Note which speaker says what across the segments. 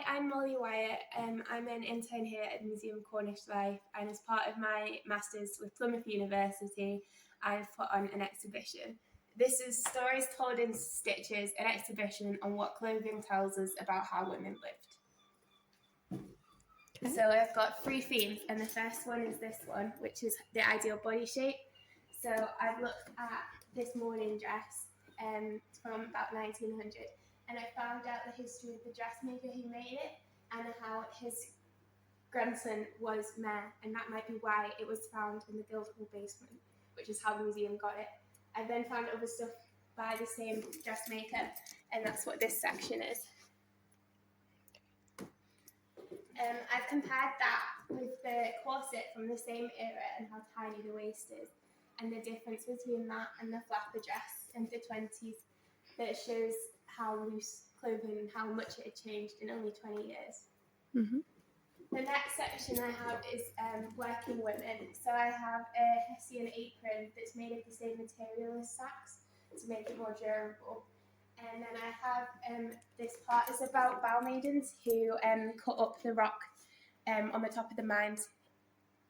Speaker 1: I'm Molly Wyatt. I'm an intern here at the Museum Cornish Life, and as part of my Masters with Plymouth University, I've put on an exhibition. This is Stories Told in Stitches, an exhibition on what clothing tells us about how women lived. Okay. So I've got 3 themes, and the first one is this one, which is the ideal body shape. So I've looked at this mourning dress from about 1900. And I found out the history of the dressmaker who made it and how his grandson was mayor, and that might be why it was found in the Guildhall basement, which is how the museum got it. I then found other stuff by the same dressmaker, and that's what this section is. I've compared that with the corset from the same era and how tiny the waist is, and the difference between that and the flapper dress in the 20s that shows how loose clothing and how much it had changed in only 20 years. Mm-hmm. The next section I have is working women. So I have a Hessian apron that's made of the same material as sacks to make it more durable. And then I have this part is about bow maidens who cut up the rock on the top of the mines.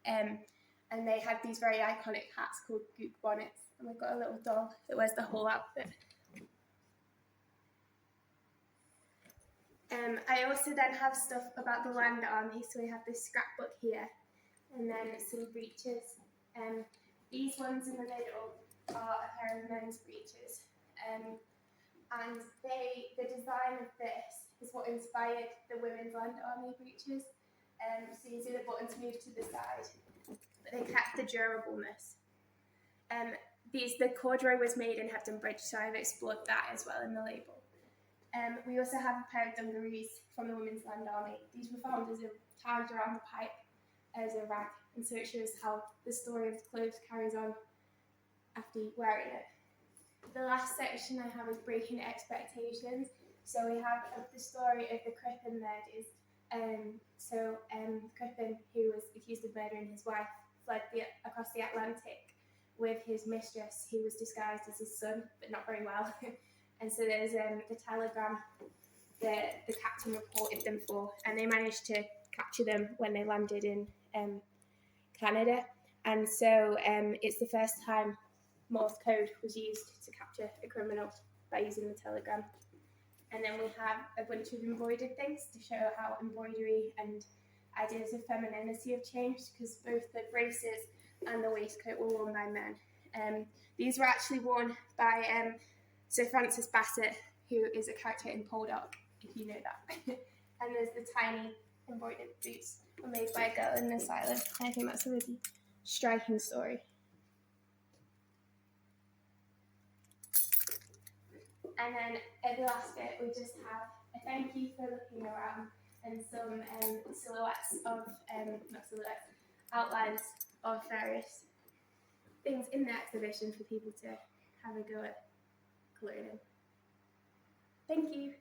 Speaker 1: And they had these very iconic hats called gook bonnets. And we've got a little doll that wears the whole outfit. I also then have stuff about the land army, so we have this scrapbook here, and then some breeches. These ones in the middle are a pair of men's breeches, and the design of this is what inspired the women's land army breeches. So you see the buttons move to the side, but they kept the durableness. The corduroy was made in Hebden Bridge, so I've explored that as well in the label. We also have a pair of dungarees from the Women's Land Army. These were found tied around the pipe as a rag, and so it shows how the story of the clothes carries on after wearing it. The last section I have is breaking expectations. So we have the story of the Crippen murders. Crippen, who was accused of murdering his wife, fled across the Atlantic with his mistress, who was disguised as his son, but not very well. And so there's the telegram that the captain reported them for, and they managed to capture them when they landed in Canada. And so it's the first time Morse code was used to capture a criminal by using the telegram. And then we have a bunch of embroidered things to show how embroidery and ideas of femininity have changed, because both the braces and the waistcoat were worn by men. These were actually worn by Sir Francis Bassett, who is a character in Poldark, if you know that. And there's the tiny embroidered boots were made by a girl in an asylum. I think that's a really striking story. And then at the last bit, we just have a thank you for looking around and some outlines of various things in the exhibition for people to have a go at colouring in. Thank you.